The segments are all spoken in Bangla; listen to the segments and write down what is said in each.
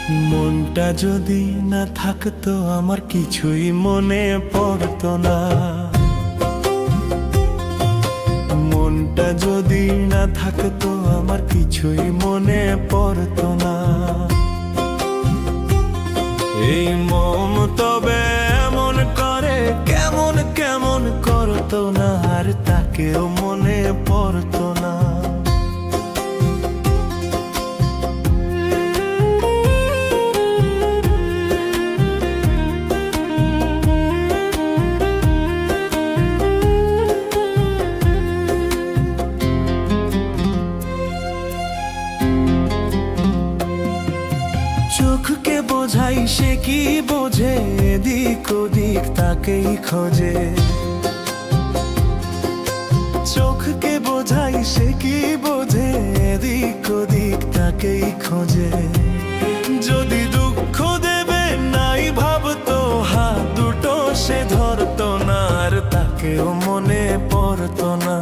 মনটা যদি না থাকতো আমার কিছুই মনে পড়তো না। মনটা যদি না থাকতো আমার কিছুই মনে পড়তো না। এই মন তবে এমন করে কেমন কেমন করতো না, আর তাকেও মনে পড়তো না। চোখকে বোঝাই সে কি বোঝে, এদিক ওদিক তাকেই খোঁজে। চোখকে বোঝাই সে কি বোঝে, এদিক ওদিক তাকেই খোঁজে। যদি দুঃখ দেবে নাই ভাবতো, হাত দুটো সে ধরতো না, আর তাকেও মনে পড়তো না।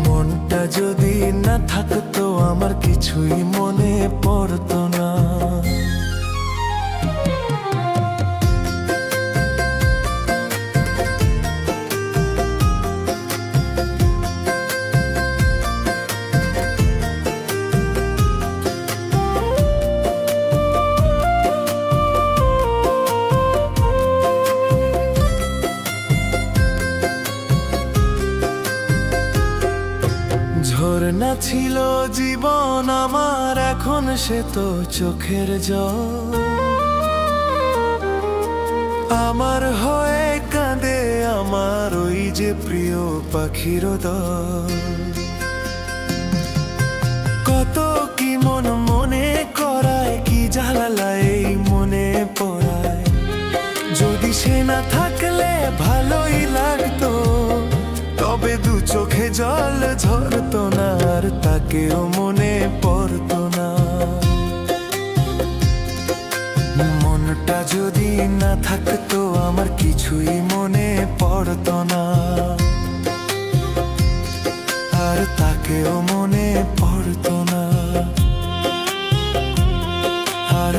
মনটা যদি না থাকতো আমার কিছুই মনে পড়তো না। ঝরনা ছিল জীবন আমার, এখন সে তো চোখের জল। আমার হয়ে কাঁদে আমার ওই যে প্রিয় পাখির দল। কত কি মন মনে করায়, কি জ্বালা এই মনে পড়ায়। যদি সে না থাকলে ভালোই লাগতো, তবে দু চোখে জল ঝরতো না, আর তাকেও মনে পড়তো না। মনটা যদি না থাকতো আমার কিছুই মনে পড়তো না, আর তাকেও মনে পড়তো না, আর